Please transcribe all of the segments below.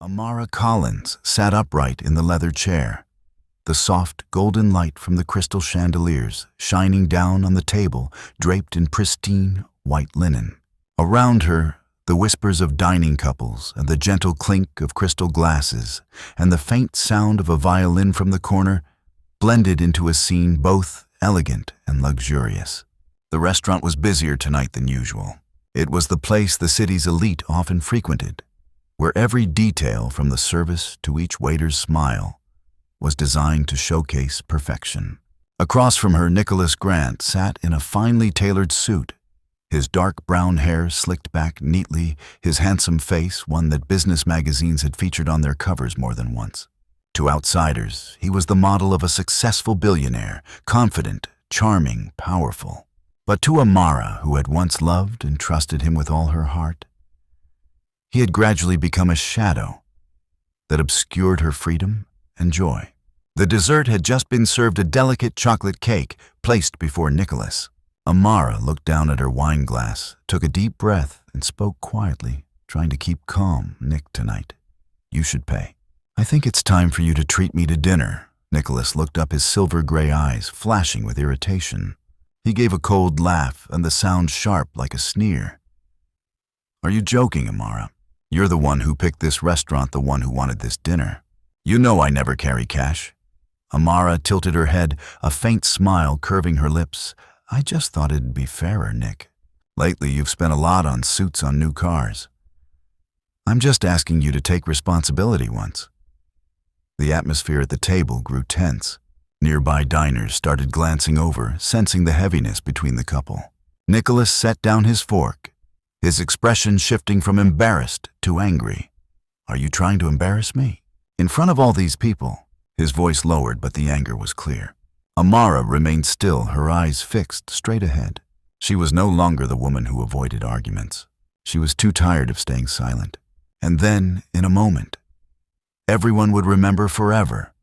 Amara Collins sat upright in the leather chair, the soft golden light from the crystal chandeliers shining down on the table draped in pristine white linen. Around her, the whispers of dining couples and the gentle clink of crystal glasses and the faint sound of a violin from the corner blended into a scene both elegant and luxurious. The restaurant was busier tonight than usual. It was the place the city's elite often frequented, where every detail from the service to each waiter's smile was designed to showcase perfection. Across from her, Nicholas Grant sat in a finely tailored suit, his dark brown hair slicked back neatly, his handsome face one that business magazines had featured on their covers more than once. To outsiders, he was the model of a successful billionaire, confident, charming, powerful. But to Amara, who had once loved and trusted him with all her heart, he had gradually become a shadow that obscured her freedom and joy. The dessert had just been served, a delicate chocolate cake placed before Nicholas. Amara looked down at her wine glass, took a deep breath, and spoke quietly, trying to keep calm. "Nick, tonight, you should pay. I think it's time for you to treat me to dinner." Nicholas looked up, his silver gray eyes flashing with irritation. He gave a cold laugh, and the sound sharp like a sneer. "Are you joking, Amara? You're the one who picked this restaurant, the one who wanted this dinner. You know I never carry cash." Amara tilted her head, a faint smile curving her lips. "I just thought it'd be fairer, Nick. Lately, you've spent a lot on suits on new cars. I'm just asking you to take responsibility once." The atmosphere at the table grew tense. Nearby diners started glancing over, sensing the heaviness between the couple. Nicholas set down his fork, his expression shifting from embarrassed to angry. "Are you trying to embarrass me? In front of all these people?" His voice lowered, but the anger was clear. Amara remained still, her eyes fixed straight ahead. She was no longer the woman who avoided arguments. She was too tired of staying silent. And then, in a moment, everyone would remember forever.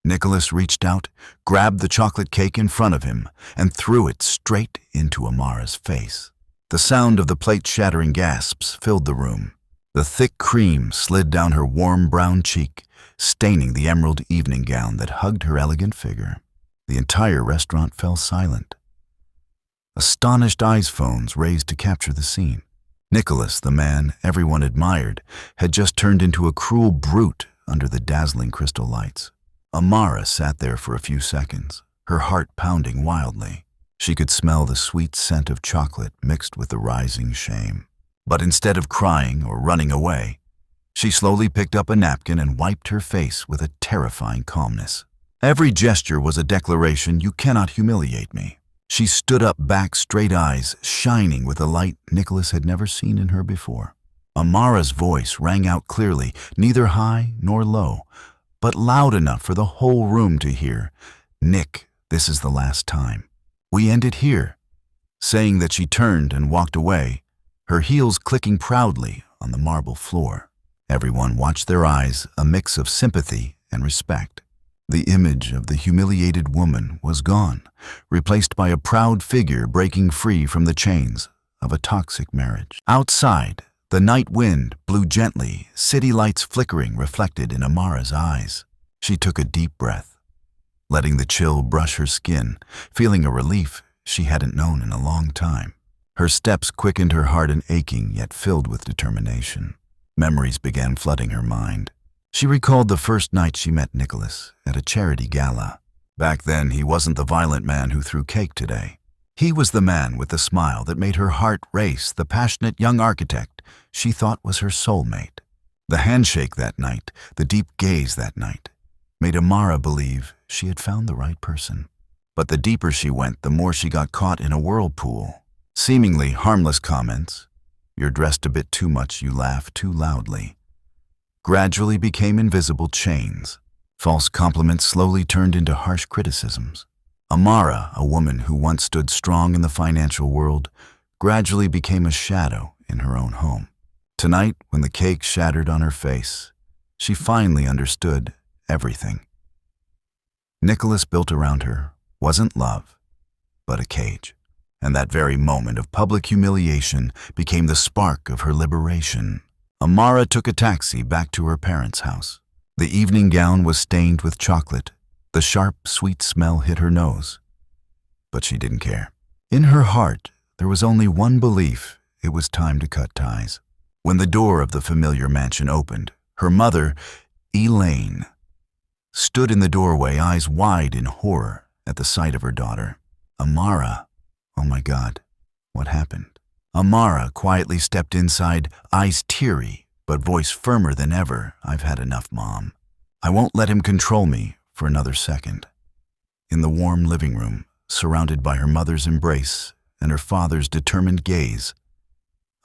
Nicholas reached out, grabbed the chocolate cake in front of him, and threw it straight into Amara's face. The sound of the plate shattering gasps filled the room. The thick cream slid down her warm brown cheek, staining the emerald evening gown that hugged her elegant figure. The entire restaurant fell silent. Astonished iPhones raised to capture the scene. Nicholas, the man everyone admired, had just turned into a cruel brute under the dazzling crystal lights. Amara sat there for a few seconds, her heart pounding wildly. She could smell the sweet scent of chocolate mixed with the rising shame. But instead of crying or running away, she slowly picked up a napkin and wiped her face with a terrifying calmness. Every gesture was a declaration, "You cannot humiliate me." She stood up, back straight, eyes shining with a light Nicholas had never seen in her before. Amara's voice rang out clearly, neither high nor low, but loud enough for the whole room to hear. "Nick, this is the last time. We end it here." Saying that, she turned and walked away, her heels clicking proudly on the marble floor. Everyone watched, their eyes a mix of sympathy and respect. The image of the humiliated woman was gone, replaced by a proud figure breaking free from the chains of a toxic marriage. Outside, the night wind blew gently, city lights flickering reflected in Amara's eyes. She took a deep breath, letting the chill brush her skin, feeling a relief she hadn't known in a long time. Her steps quickened, her heart an aching yet filled with determination. Memories began flooding her mind. She recalled the first night she met Nicholas at a charity gala. Back then, he wasn't the violent man who threw cake today. He was the man with the smile that made her heart race, the passionate young architect she thought was her soulmate. The handshake that night, the deep gaze that night, made Amara believe she had found the right person. But the deeper she went, the more she got caught in a whirlpool. Seemingly harmless comments, "You're dressed a bit too much, you laugh too loudly," gradually became invisible chains. False compliments slowly turned into harsh criticisms. Amara, a woman who once stood strong in the financial world, gradually became a shadow in her own home. Tonight, when the cake shattered on her face, she finally understood everything. Nicholas built around her wasn't love, but a cage. And that very moment of public humiliation became the spark of her liberation. Amara took a taxi back to her parents' house. The evening gown was stained with chocolate. The sharp, sweet smell hit her nose. But she didn't care. In her heart, there was only one belief: it was time to cut ties. When the door of the familiar mansion opened, her mother, Elaine, stood in the doorway, eyes wide in horror at the sight of her daughter. Amara, oh my God, what happened? Amara quietly stepped inside, eyes teary, but voice firmer than ever. I've had enough, Mom. I won't let him control me for another second. In the warm living room, surrounded by her mother's embrace and her father's determined gaze,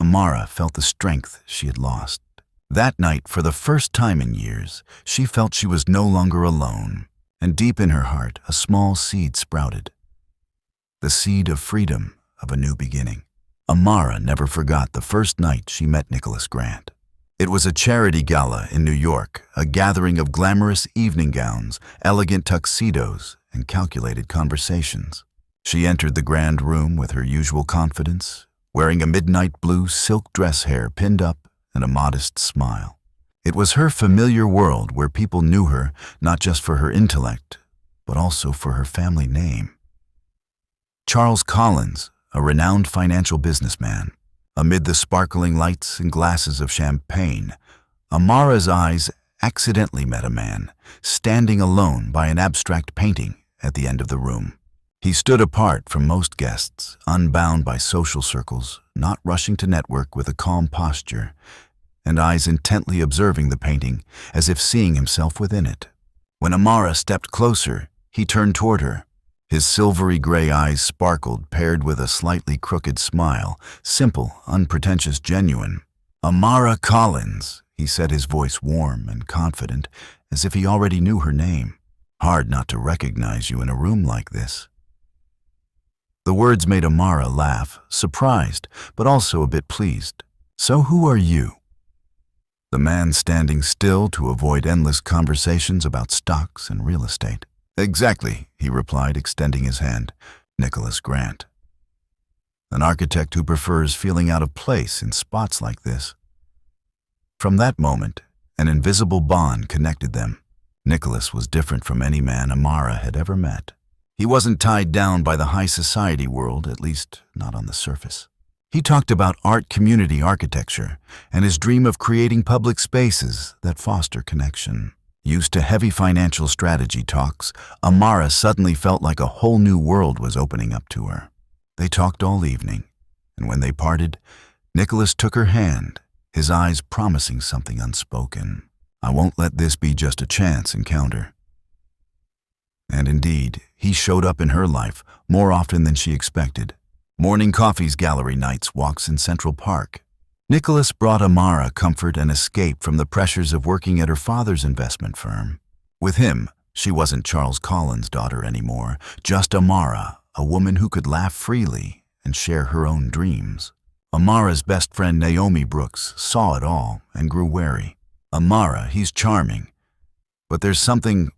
Amara felt the strength she had lost. That night, for the first time in years, she felt she was no longer alone, and deep in her heart, a small seed sprouted. The seed of freedom, of a new beginning. Amara never forgot the first night she met Nicholas Grant. It was a charity gala in New York, a gathering of glamorous evening gowns, elegant tuxedos, and calculated conversations. She entered the grand room with her usual confidence, wearing a midnight blue silk dress, hair pinned up, and a modest smile. It was her familiar world where people knew her not just for her intellect, but also for her family name. Charles Collins, a renowned financial businessman. Amid the sparkling lights and glasses of champagne, Amara's eyes accidentally met a man standing alone by an abstract painting at the end of the room. He stood apart from most guests, unbound by social circles, not rushing to network, with a calm posture and eyes intently observing the painting as if seeing himself within it. When Amara stepped closer, he turned toward her. His silvery gray eyes sparkled, paired with a slightly crooked smile, simple, unpretentious, genuine. "Amara Collins," he said, his voice warm and confident, as if he already knew her name. "Hard not to recognize you in a room like this." The words made Amara laugh, surprised, but also a bit pleased. "So who are you?" The man standing still to avoid endless conversations about stocks and real estate. "Exactly," he replied, extending his hand. "Nicholas Grant. An architect who prefers feeling out of place in spots like this." From that moment, an invisible bond connected them. Nicholas was different from any man Amara had ever met. He wasn't tied down by the high society world, at least not on the surface. He talked about art, community architecture, and his dream of creating public spaces that foster connection. Used to heavy financial strategy talks, Amara suddenly felt like a whole new world was opening up to her. They talked all evening, and when they parted, Nicholas took her hand, his eyes promising something unspoken. "I won't let this be just a chance encounter." And indeed, he showed up in her life more often than she expected. Morning coffees, gallery nights, walks in Central Park. Nicholas brought Amara comfort and escape from the pressures of working at her father's investment firm. With him, she wasn't Charles Collins' daughter anymore, just Amara, a woman who could laugh freely and share her own dreams. Amara's best friend Naomi Brooks saw it all and grew wary. "Amara, he's charming, but there's something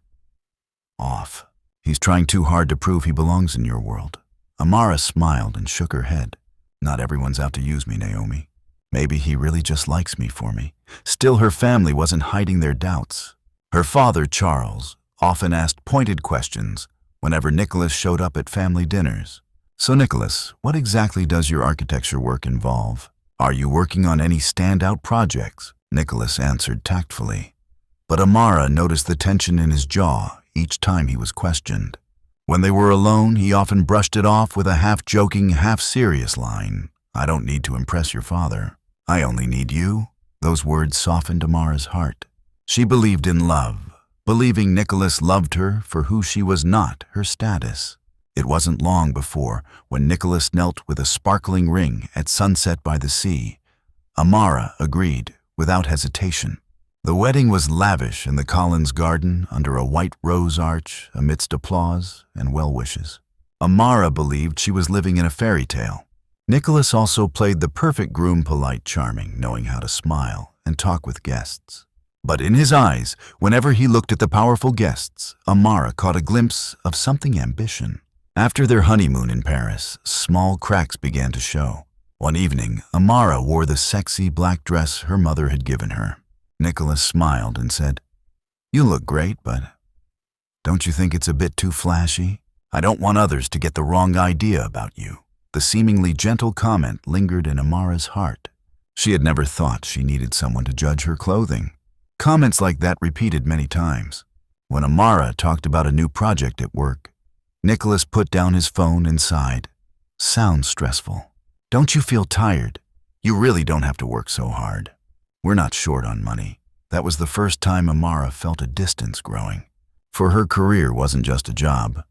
off. He's trying too hard to prove he belongs in your world." Amara smiled and shook her head. "Not everyone's out to use me, Naomi. Maybe he really just likes me for me." Still, her family wasn't hiding their doubts. Her father, Charles, often asked pointed questions whenever Nicholas showed up at family dinners. "So, Nicholas, what exactly does your architecture work involve? Are you working on any standout projects?" Nicholas answered tactfully. But Amara noticed the tension in his jaw each time he was questioned. When they were alone, he often brushed it off with a half-joking, half-serious line. "I don't need to impress your father. I only need you." Those words softened Amara's heart. She believed in love, believing Nicholas loved her for who she was, not her status. It wasn't long before, when Nicholas knelt with a sparkling ring at sunset by the sea, Amara agreed without hesitation. The wedding was lavish in the Collins garden under a white rose arch amidst applause and well-wishes. Amara believed she was living in a fairy tale. Nicholas also played the perfect groom, polite, charming, knowing how to smile and talk with guests. But in his eyes, whenever he looked at the powerful guests, Amara caught a glimpse of something ambition. After their honeymoon in Paris, small cracks began to show. One evening, Amara wore the sexy black dress her mother had given her. Nicholas smiled and said, "You look great, but don't you think it's a bit too flashy? I don't want others to get the wrong idea about you." The seemingly gentle comment lingered in Amara's heart. She had never thought she needed someone to judge her clothing. Comments like that repeated many times. When Amara talked about a new project at work, Nicholas put down his phone and sighed. "Sounds stressful. Don't you feel tired? You really don't have to work so hard. We're not short on money." That was the first time Amara felt a distance growing. For her career wasn't just a job.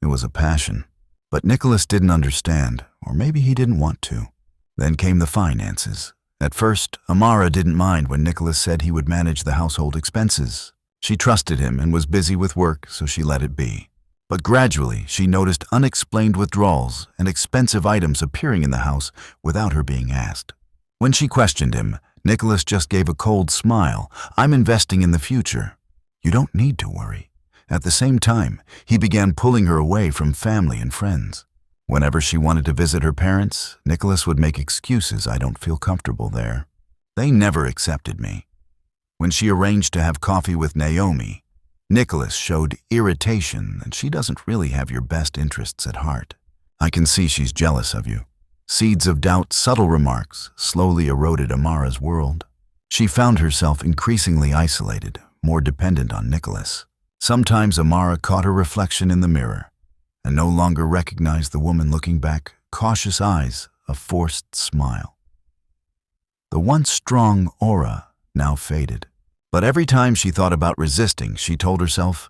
It was a passion. But Nicholas didn't understand, or maybe he didn't want to. Then came the finances. At first, Amara didn't mind when Nicholas said he would manage the household expenses. She trusted him and was busy with work, so she let it be. But gradually, she noticed unexplained withdrawals and expensive items appearing in the house without her being asked. When she questioned him, Nicholas just gave a cold smile. "I'm investing in the future. You don't need to worry." At the same time, he began pulling her away from family and friends. Whenever she wanted to visit her parents, Nicholas would make excuses. "I don't feel comfortable there. They never accepted me." When she arranged to have coffee with Naomi, Nicholas showed irritation that she doesn't really have your best interests at heart. "I can see she's jealous of you." Seeds of doubt, subtle remarks, slowly eroded Amara's world. She found herself increasingly isolated, more dependent on Nicholas. Sometimes Amara caught her reflection in the mirror and no longer recognized the woman looking back, cautious eyes, a forced smile. The once strong aura now faded. But every time she thought about resisting, she told herself,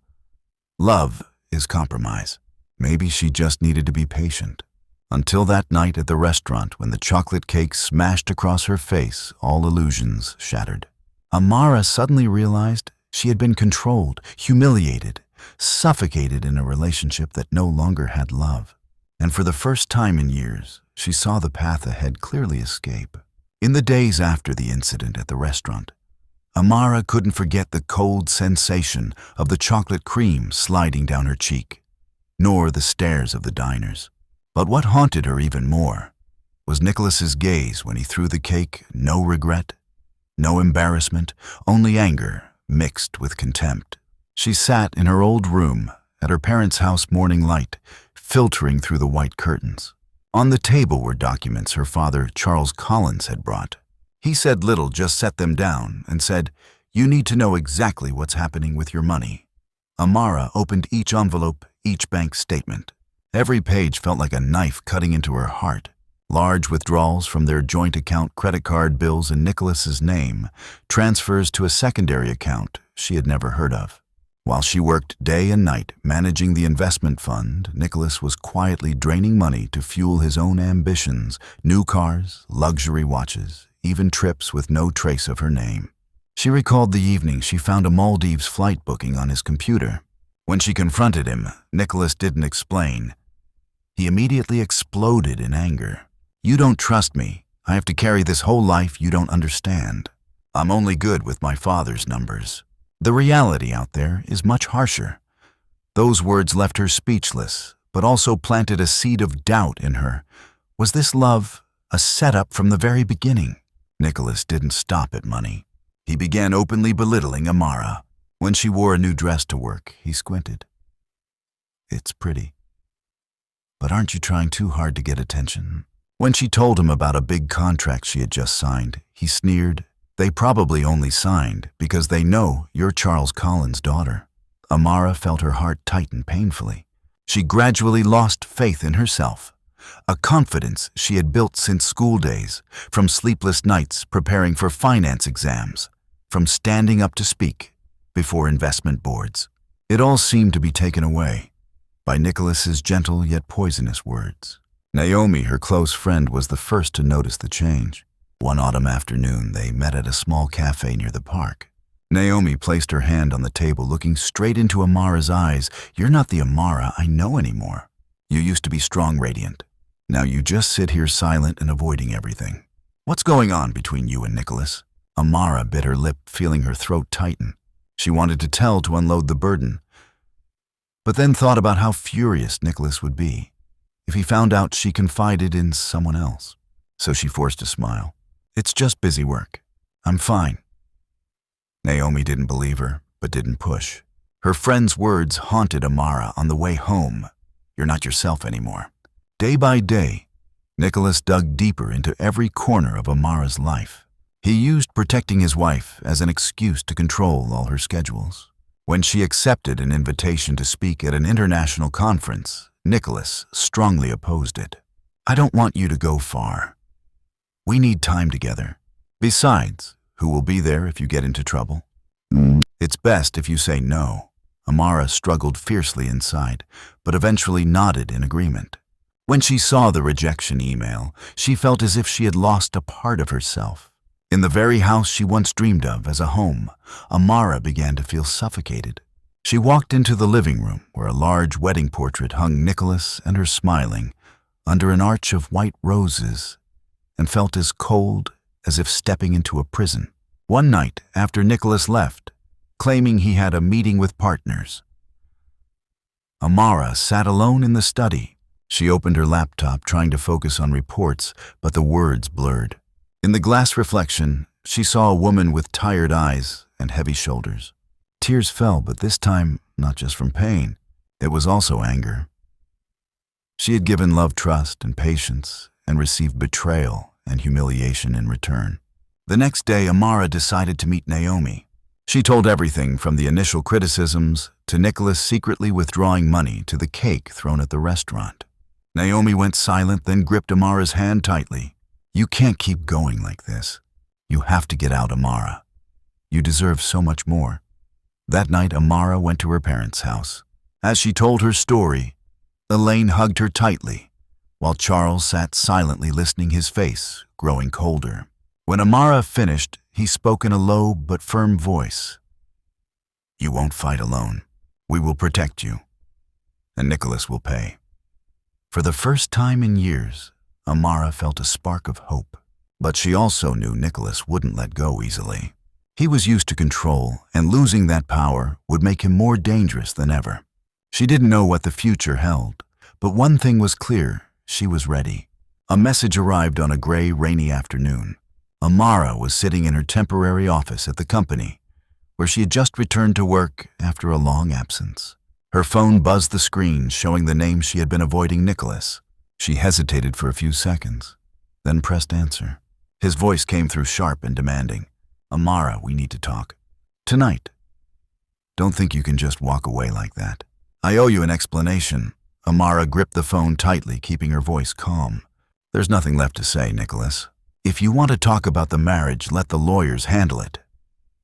"Love is compromise." Maybe she just needed to be patient. Until that night at the restaurant when the chocolate cake smashed across her face, all illusions shattered. Amara suddenly realized she had been controlled, humiliated, suffocated in a relationship that no longer had love. And for the first time in years, she saw the path ahead clearly escape. In the days after the incident at the restaurant, Amara couldn't forget the cold sensation of the chocolate cream sliding down her cheek, nor the stares of the diners. But what haunted her even more was Nicholas's gaze when he threw the cake. No regret, no embarrassment, only anger mixed with contempt. She sat in her old room at her parents' house, morning light filtering through the white curtains. On the table were documents her father, Charles Collins, had brought. He said little, just set them down and said, "You need to know exactly what's happening with your money." Amara opened each envelope, each bank statement. Every page felt like a knife cutting into her heart. Large withdrawals from their joint account, credit card bills in Nicholas's name, transfers to a secondary account she had never heard of. While she worked day and night managing the investment fund, Nicholas was quietly draining money to fuel his own ambitions, new cars, luxury watches, even trips with no trace of her name. She recalled the evening she found a Maldives flight booking on his computer. When she confronted him, Nicholas didn't explain. He immediately exploded in anger. "You don't trust me. I have to carry this whole life you don't understand. I'm only good with my father's numbers. The reality out there is much harsher." Those words left her speechless, but also planted a seed of doubt in her. Was this love a setup from the very beginning? Nicholas didn't stop at money. He began openly belittling Amara. When she wore a new dress to work, he squinted. "It's pretty. But aren't you trying too hard to get attention?" When she told him about a big contract she had just signed, he sneered. "They probably only signed because they know you're Charles Collins' daughter." Amara felt her heart tighten painfully. She gradually lost faith in herself, a confidence she had built since school days, from sleepless nights preparing for finance exams, from standing up to speak before investment boards. It all seemed to be taken away by Nicholas's gentle yet poisonous words. Naomi, her close friend, was the first to notice the change. One autumn afternoon, they met at a small cafe near the park. Naomi placed her hand on the table, looking straight into Amara's eyes. "You're not the Amara I know anymore. You used to be strong, radiant. Now you just sit here silent and avoiding everything. What's going on between you and Nicholas?" Amara bit her lip, feeling her throat tighten. She wanted to tell to unload the burden, but then thought about how furious Nicholas would be if he found out she confided in someone else. so she forced a smile. "It's just busy work. I'm fine." Naomi didn't believe her, but didn't push. Her friend's words haunted Amara on the way home. "You're not yourself anymore." Day by day, Nicholas dug deeper into every corner of Amara's life. He used protecting his wife as an excuse to control all her schedules. When she accepted an invitation to speak at an international conference, Nicholas strongly opposed it. "I don't want you to go far. We need time together. Besides, who will be there if you get into trouble? It's best if you say no." Amara struggled fiercely inside, but eventually nodded in agreement. When she saw the rejection email, she felt as if she had lost a part of herself. In the very house she once dreamed of as a home, Amara began to feel suffocated. She walked into the living room where a large wedding portrait hung Nicholas and her smiling under an arch of white roses, and felt as cold as if stepping into a prison. One night after Nicholas left, claiming he had a meeting with partners, Amara sat alone in the study. She opened her laptop trying to focus on reports, but the words blurred. In the glass reflection, she saw a woman with tired eyes and heavy shoulders. Tears fell, but this time not just from pain. It was also anger. She had given love trust and patience and received betrayal and humiliation in return. The next day, Amara decided to meet Naomi. She told everything from the initial criticisms to Nicholas secretly withdrawing money to the cake thrown at the restaurant. Naomi went silent, then gripped Amara's hand tightly. "You can't keep going like this. You have to get out, Amara. You deserve so much more." That night, Amara went to her parents' house. As she told her story, Elaine hugged her tightly, while Charles sat silently listening, his face growing colder. When Amara finished, he spoke in a low but firm voice. "You won't fight alone. We will protect you, and Nicholas will pay." For the first time in years, Amara felt a spark of hope, but she also knew Nicholas wouldn't let go easily. He was used to control, and losing that power would make him more dangerous than ever. She didn't know what the future held, but one thing was clear: she was ready. A message arrived on a gray, rainy afternoon. Amara was sitting in her temporary office at the company, where she had just returned to work after a long absence. Her phone buzzed the screen, showing the name she had been avoiding, Nicholas. She hesitated for a few seconds, then pressed answer. His voice came through sharp and demanding. "Amara, we need to talk. Tonight. Don't think you can just walk away like that. I owe you an explanation." Amara gripped the phone tightly, keeping her voice calm. "There's nothing left to say, Nicholas. If you want to talk about the marriage, let the lawyers handle it."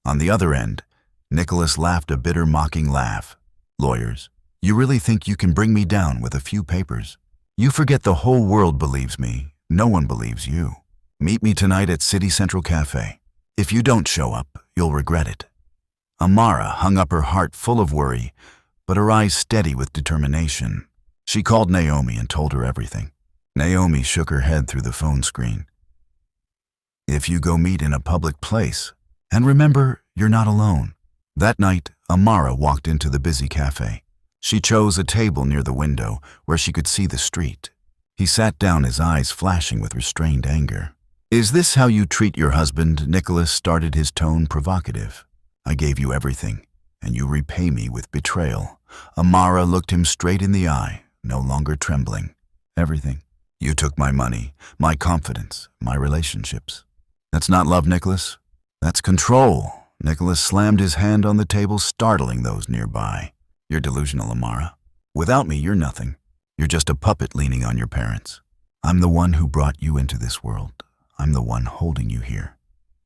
On the other end, Nicholas laughed a bitter, mocking laugh. "Lawyers? You really think you can bring me down with a few papers? You forget the whole world believes me. No one believes you. Meet me tonight at City Central Cafe. If you don't show up, you'll regret it." Amara hung up, her heart full of worry, but her eyes steady with determination. She called Naomi and told her everything. Naomi shook her head through the phone screen. "If you go meet in a public place, and remember, you're not alone." That night, Amara walked into the busy cafe. She chose a table near the window where she could see the street. He sat down, his eyes flashing with restrained anger. "Is this how you treat your husband?" Nicholas started, his tone provocative. "I gave you everything, and you repay me with betrayal." Amara looked him straight in the eye, no longer trembling. "Everything. You took my money, my confidence, my relationships. That's not love, Nicholas. That's control." Nicholas slammed his hand on the table, startling those nearby. "You're delusional, Amara. Without me, you're nothing. You're just a puppet leaning on your parents. I'm the one who brought you into this world. I'm the one holding you here."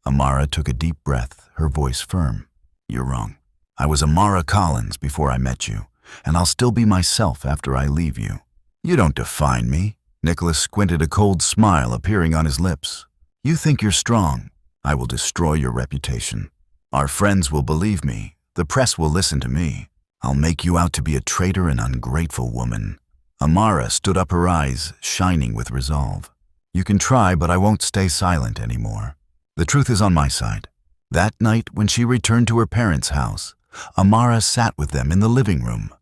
Amara took a deep breath, her voice firm. "You're wrong. I was Amara Collins before I met you, and I'll still be myself after I leave you." "You don't define me." Nicholas squinted, a cold smile appearing on his lips. "You think you're strong. I will destroy your reputation. Our friends will believe me. The press will listen to me. I'll make you out to be a traitor and ungrateful woman." Amara stood up, her eyes shining with resolve. "You can try, but I won't stay silent anymore. The truth is on my side." That night, when she returned to her parents' house, Amara sat with them in the living room,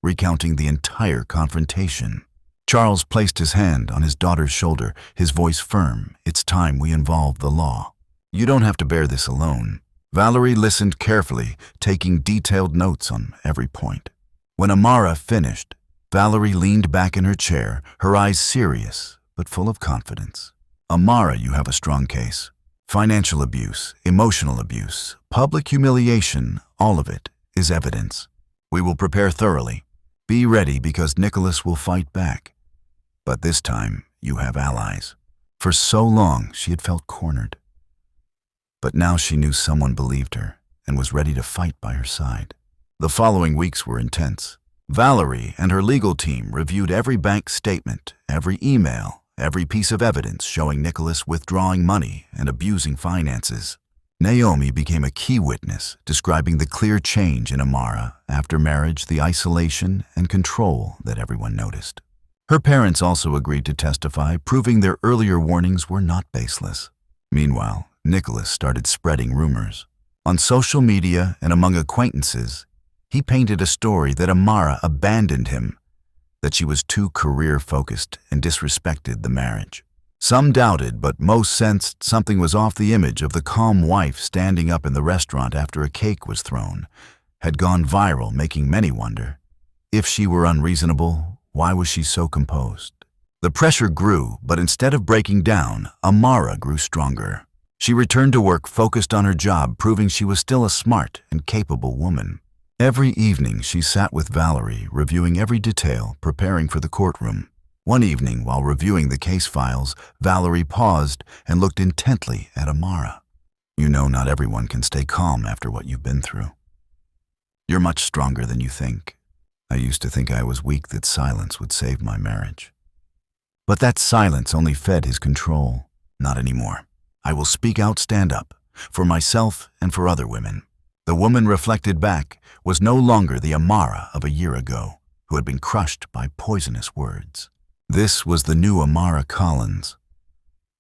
recounting the entire confrontation. Charles placed his hand on his daughter's shoulder, his voice firm. "It's time we involve the law. You don't have to bear this alone." Valerie listened carefully, taking detailed notes on every point. When Amara finished, Valerie leaned back in her chair, her eyes serious but full of confidence. "Amara, you have a strong case. Financial abuse, emotional abuse, public humiliation, all of it is evidence. We will prepare thoroughly. Be ready because Nicholas will fight back. But this time, you have allies." For so long, she had felt cornered. But now she knew someone believed her and was ready to fight by her side. The following weeks were intense. Valerie and her legal team reviewed every bank statement, every email, every piece of evidence showing Nicholas withdrawing money and abusing finances. Naomi became a key witness, describing the clear change in Amara after marriage, the isolation and control that everyone noticed. Her parents also agreed to testify, proving their earlier warnings were not baseless. Meanwhile, Nicholas started spreading rumors. On social media and among acquaintances, he painted a story that Amara abandoned him, that she was too career-focused and disrespected the marriage. Some doubted, but most sensed something was off. The image of the calm wife standing up in the restaurant after a cake was thrown had gone viral, making many wonder. If she were unreasonable, why was she so composed? The pressure grew, but instead of breaking down, Amara grew stronger. She returned to work focused on her job, proving she was still a smart and capable woman. Every evening she sat with Valerie, reviewing every detail, preparing for the courtroom. One evening, while reviewing the case files, Valerie paused and looked intently at Amara. "You know not everyone can stay calm after what you've been through. You're much stronger than you think. I used to think I was weak, that silence would save my marriage. But that silence only fed his control. Not anymore. I will speak out, stand up, for myself and for other women." The woman reflected back was no longer the Amara of a year ago, who had been crushed by poisonous words. This was the new Amara Collins.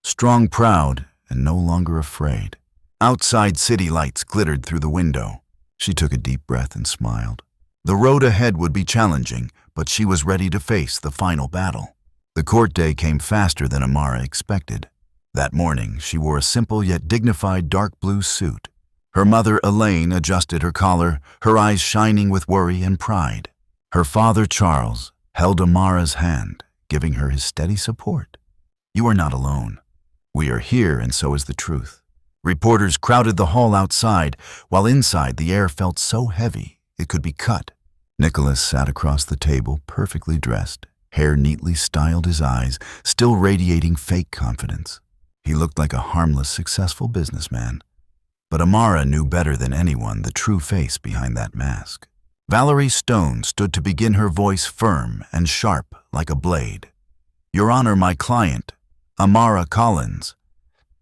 Strong, proud, and no longer afraid. Outside, city lights glittered through the window. She took a deep breath and smiled. The road ahead would be challenging, but she was ready to face the final battle. The court day came faster than Amara expected. That morning, she wore a simple yet dignified dark blue suit. Her mother, Elaine, adjusted her collar, her eyes shining with worry and pride. Her father, Charles, held Amara's hand, giving her his steady support. "You are not alone. We are here, and so is the truth." Reporters crowded the hall outside, while inside the air felt so heavy it could be cut. Nicholas sat across the table, perfectly dressed, hair neatly styled, his eyes still radiating fake confidence. He looked like a harmless, successful businessman. But Amara knew better than anyone the true face behind that mask. Valerie Stone stood to begin, her voice firm and sharp like a blade. "Your Honor, my client, Amara Collins,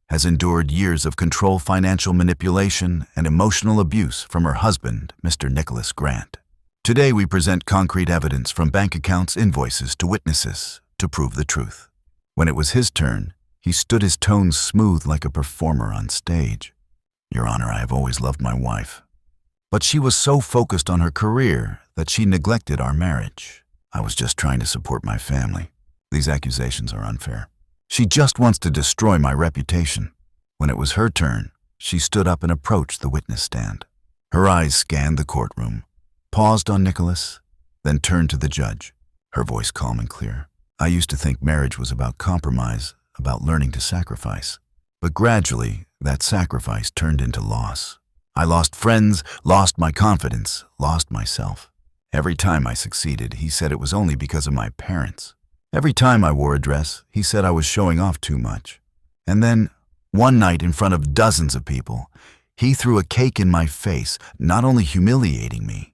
has endured years of control, financial manipulation, and emotional abuse from her husband, Mr. Nicholas Grant. Today we present concrete evidence from bank accounts, invoices, to witnesses to prove the truth." When it was his turn, he stood, his tones smooth like a performer on stage. "Your Honor, I have always loved my wife. But she was so focused on her career that she neglected our marriage. I was just trying to support my family. These accusations are unfair. She just wants to destroy my reputation." When it was her turn, she stood up and approached the witness stand. Her eyes scanned the courtroom, paused on Nicholas, then turned to the judge, her voice calm and clear. "I used to think marriage was about compromise, about learning to sacrifice. But gradually, that sacrifice turned into loss. I lost friends, lost my confidence, lost myself. Every time I succeeded, he said it was only because of my parents. Every time I wore a dress, he said I was showing off too much. And then, one night in front of dozens of people, he threw a cake in my face, not only humiliating me,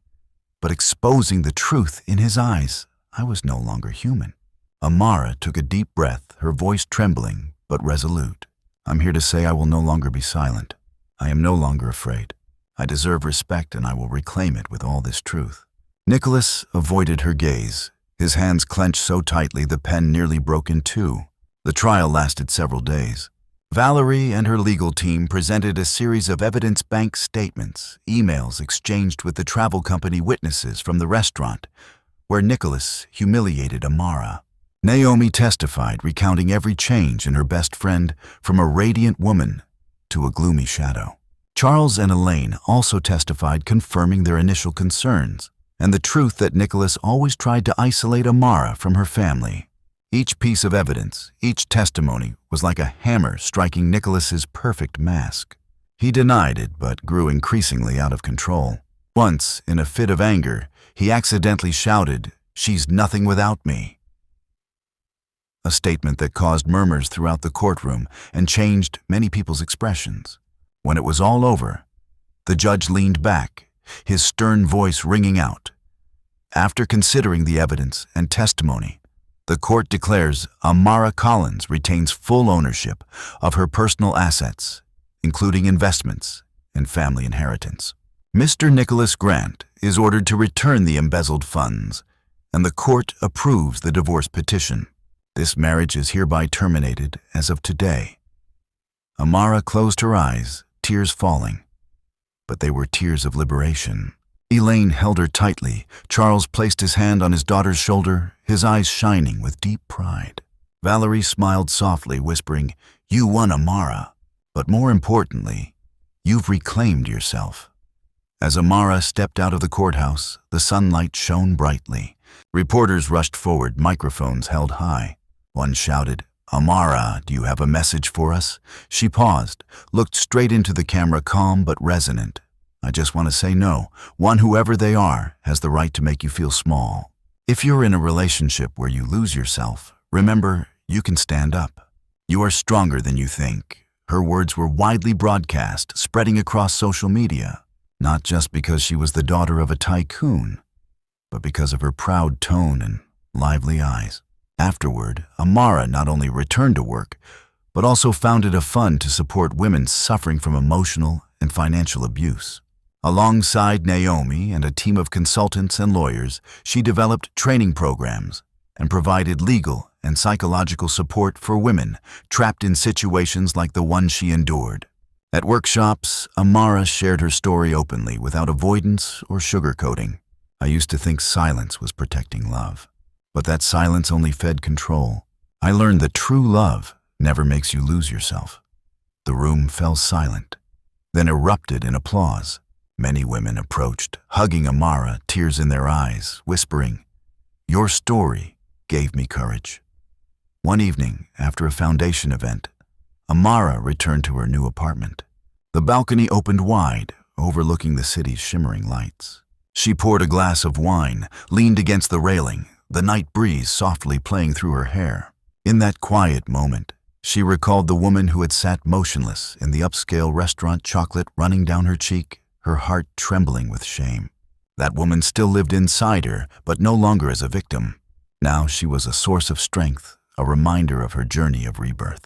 but exposing the truth in his eyes. I was no longer human." Amara took a deep breath, her voice trembling but resolute. "I'm here to say I will no longer be silent. I am no longer afraid. I deserve respect, and I will reclaim it with all this truth." Nicholas avoided her gaze, his hands clenched so tightly the pen nearly broke in two. The trial lasted several days. Valerie and her legal team presented a series of evidence, bank statements, emails exchanged with the travel company, witnesses from the restaurant where Nicholas humiliated Amara. Naomi testified, recounting every change in her best friend, from a radiant woman to a gloomy shadow. Charles and Elaine also testified, confirming their initial concerns and the truth that Nicholas always tried to isolate Amara from her family. Each piece of evidence, each testimony, was like a hammer striking Nicholas's perfect mask. He denied it, but grew increasingly out of control. Once, in a fit of anger, he accidentally shouted, "She's nothing without me," a statement that caused murmurs throughout the courtroom and changed many people's expressions. When it was all over, the judge leaned back, his stern voice ringing out. After considering the evidence and testimony, the court declares Amara Collins retains full ownership of her personal assets, including investments and family inheritance. Mr. Nicholas Grant is ordered to return the embezzled funds, and the court approves the divorce petition. This marriage is hereby terminated as of today. Amara closed her eyes, tears falling, but they were tears of liberation. Elaine held her tightly. Charles placed his hand on his daughter's shoulder, his eyes shining with deep pride. Valerie smiled softly, whispering, "You won, Amara, but more importantly, you've reclaimed yourself." As Amara stepped out of the courthouse, the sunlight shone brightly. Reporters rushed forward, microphones held high. One shouted, "Amara, do you have a message for us?" She paused, looked straight into the camera, calm but resonant. "I just want to say no. One, whoever they are, has the right to make you feel small. If you're in a relationship where you lose yourself, remember, you can stand up. You are stronger than you think." Her words were widely broadcast, spreading across social media, not just because she was the daughter of a tycoon, but because of her proud tone and lively eyes. Afterward, Amara not only returned to work, but also founded a fund to support women suffering from emotional and financial abuse. Alongside Naomi and a team of consultants and lawyers, she developed training programs and provided legal and psychological support for women trapped in situations like the one she endured. At workshops, Amara shared her story openly, without avoidance or sugarcoating. "I used to think silence was protecting love, but that silence only fed control. I learned that true love never makes you lose yourself." The room fell silent, then erupted in applause. Many women approached, hugging Amara, tears in their eyes, whispering, "Your story gave me courage." One evening, after a foundation event, Amara returned to her new apartment. The balcony opened wide, overlooking the city's shimmering lights. She poured a glass of wine, leaned against the railing, the night breeze softly playing through her hair. In that quiet moment, she recalled the woman who had sat motionless in the upscale restaurant, chocolate running down her cheek, her heart trembling with shame. That woman still lived inside her, but no longer as a victim. Now she was a source of strength, a reminder of her journey of rebirth.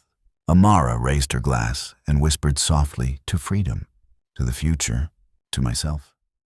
Amara raised her glass and whispered softly, "To freedom, to the future, to myself."